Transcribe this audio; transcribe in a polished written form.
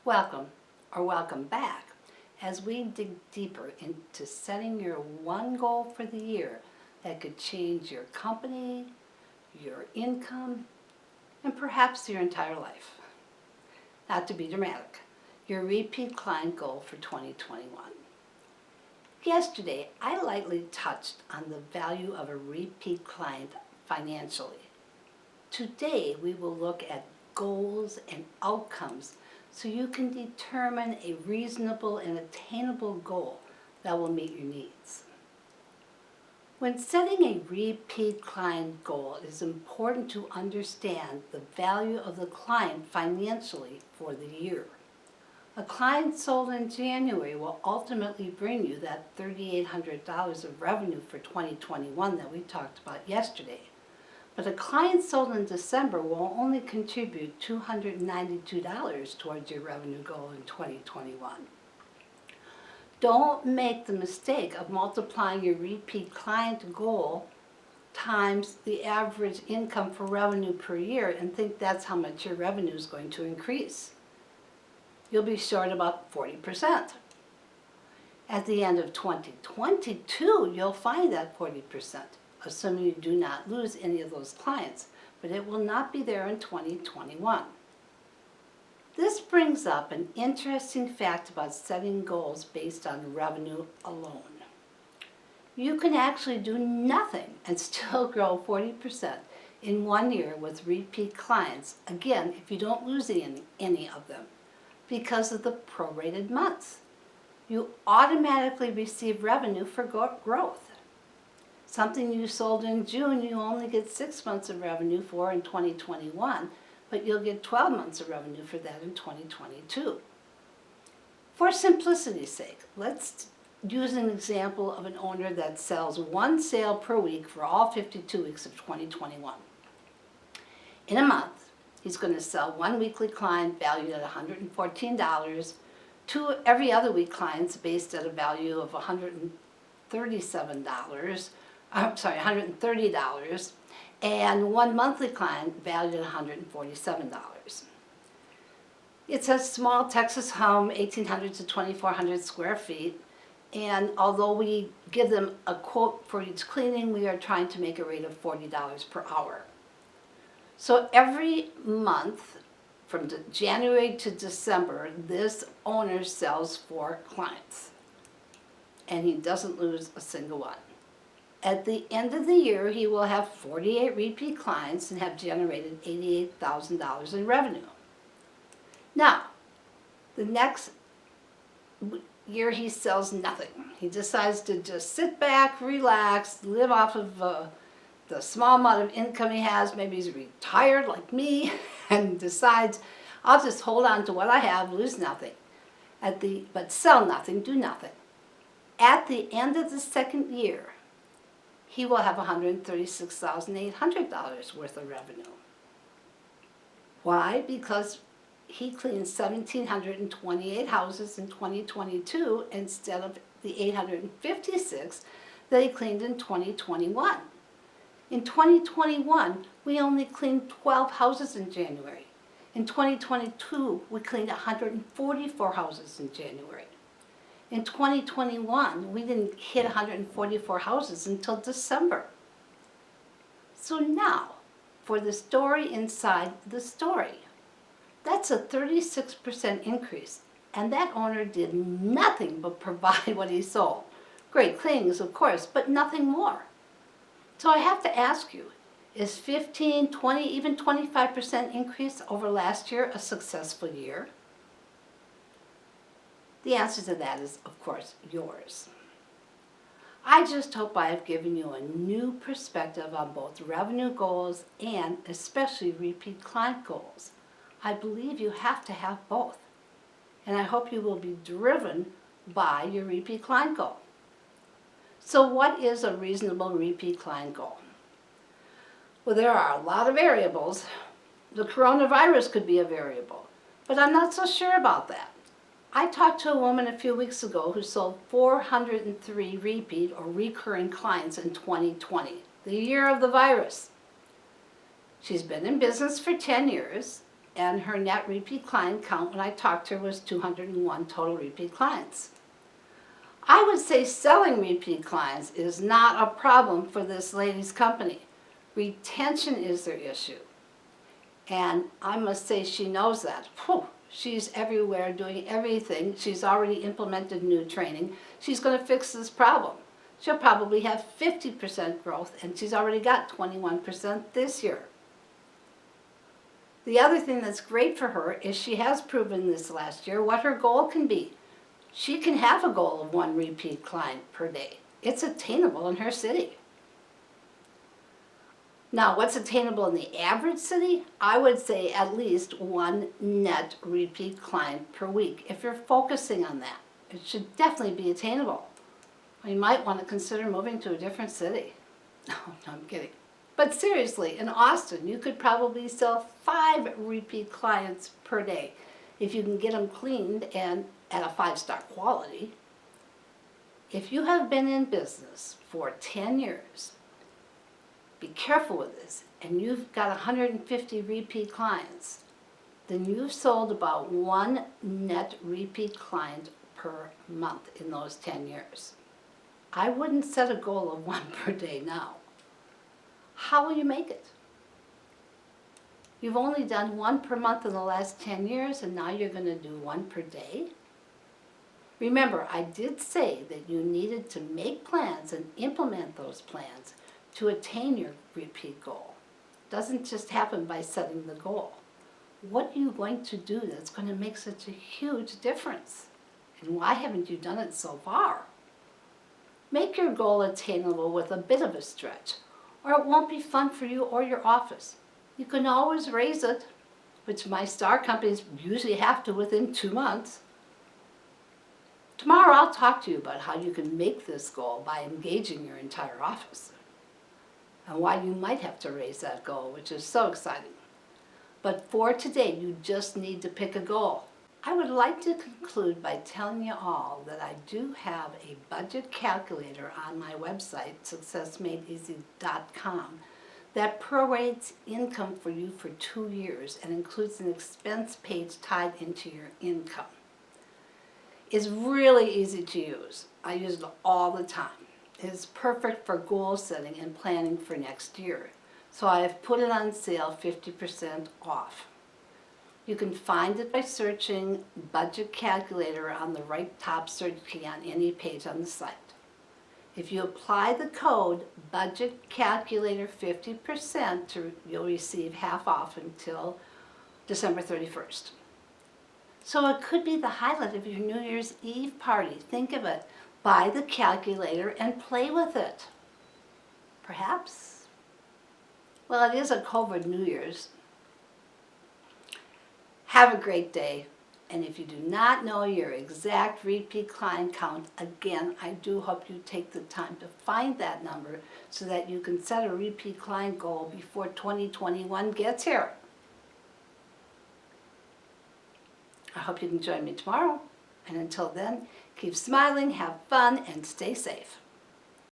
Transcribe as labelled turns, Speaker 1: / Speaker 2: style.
Speaker 1: Welcome back as we dig deeper into setting your one goal for the year that could change your company, your income, and perhaps your entire life. Not to be dramatic, your repeat client goal for 2021. Yesterday, I lightly touched on the value of a repeat client financially. Today, we will look at goals and outcomes so you can determine a reasonable and attainable goal that will meet your needs. When setting a repeat client goal, it is important to understand the value of the client financially for the year. A client sold in January will ultimately bring you that $3,800 of revenue for 2021 that we talked about yesterday. But a client sold in December will only contribute $292 towards your revenue goal in 2021. Don't make the mistake of multiplying your repeat client goal times the average income for revenue per year and think that's how much your revenue is going to increase. You'll be short about 40%. At the end of 2022, you'll find that 40%. Assuming you do not lose any of those clients, but it will not be there in 2021. This brings up an interesting fact about setting goals based on revenue alone. You can actually do nothing and still grow 40% in 1 year with repeat clients, again, if you don't lose any of them, because of the prorated months. You automatically receive revenue for growth. Something you sold in June, you only get 6 months of revenue for in 2021, but you'll get 12 months of revenue for that in 2022. For simplicity's sake, let's use an example of an owner that sells 1 sale per week for all 52 weeks of 2021. In a month, he's going to sell 1 weekly client valued at $114, 2 every other week clients based at a value of $130, and 1 monthly client valued at $147. It's a small Texas home, 1,800 to 2,400 square feet, and although we give them a quote for each cleaning, we are trying to make a rate of $40 per hour. So every month, from January to December, this owner sells 4 clients, and he doesn't lose a single one. At the end of the year, he will have 48 repeat clients and have generated $88,000 in revenue. Now, the next year he sells nothing. He decides to just sit back, relax, live off of the small amount of income he has. Maybe he's retired like me and decides, I'll just hold on to what I have, lose nothing, but sell nothing, do nothing. At the end of the second year, he will have $136,800 worth of revenue. Why? Because he cleaned 1,728 houses in 2022 instead of the 856 that he cleaned in 2021. In 2021, we only cleaned 12 houses in January. In 2022, we cleaned 144 houses in January. In 2021, we didn't hit 144 houses until December. So now, for the story inside the story. That's a 36% increase, and that owner did nothing but provide what he sold. Great cleanings, of course, but nothing more. So I have to ask you, is 15, 20, even 25% increase over last year a successful year? The answer to that is, of course, yours. I just hope I have given you a new perspective on both revenue goals and especially repeat client goals. I believe you have to have both, and I hope you will be driven by your repeat client goal. So what is a reasonable repeat client goal? Well, there are a lot of variables. The coronavirus could be a variable, but I'm not so sure about that. I talked to a woman a few weeks ago who sold 403 repeat or recurring clients in 2020, the year of the virus. She's been in business for 10 years, and her net repeat client count when I talked to her was 201 total repeat clients. I would say selling repeat clients is not a problem for this lady's company. Retention is their issue. And I must say she knows that. Whew, she's everywhere doing everything. She's already implemented new training. She's going to fix this problem. She'll probably have 50% growth, and she's already got 21% this year. The other thing that's great for her is she has proven this last year what her goal can be. She can have a goal of 1 repeat client per day. It's attainable in her city. Now, what's attainable in the average city? I would say at least 1 net repeat client per week. If you're focusing on that, it should definitely be attainable. You might want to consider moving to a different city. No, I'm kidding. But seriously, in Austin, you could probably sell 5 repeat clients per day if you can get them cleaned and at a 5-star quality. If you have been in business for 10 years, be careful with this, and you've got 150 repeat clients, then you've sold about 1 net repeat client per month in those 10 years. I wouldn't set a goal of 1 per day now. How will you make it? You've only done 1 per month in the last 10 years, and now you're going to do 1 per day? Remember, I did say that you needed to make plans and implement those plans to attain your repeat goal. It doesn't just happen by setting the goal. What are you going to do that's going to make such a huge difference? And why haven't you done it so far? Make your goal attainable with a bit of a stretch, or it won't be fun for you or your office. You can always raise it, which my star companies usually have to within 2 months. Tomorrow I'll talk to you about how you can make this goal by engaging your entire office, and why you might have to raise that goal, which is so exciting. But for today, you just need to pick a goal. I would like to conclude by telling you all that I do have a budget calculator on my website, successmadeeasy.com, that prorates income for you for 2 years and includes an expense page tied into your income. It's really easy to use. I use it all the time. It's perfect for goal setting and planning for next year. So I have put it on sale 50% off. You can find it by searching Budget Calculator on the right top search key on any page on the site. If you apply the code Budget Calculator 50%, you'll receive half off until December 31st. So it could be the highlight of your New Year's Eve party. Think of it. Buy the calculator and play with it. Perhaps. Well, it is a COVID New Year's. Have a great day. And if you do not know your exact repeat client count, again, I do hope you take the time to find that number so that you can set a repeat client goal before 2021 gets here. I hope you can join me tomorrow. And until then, keep smiling, have fun, and stay safe.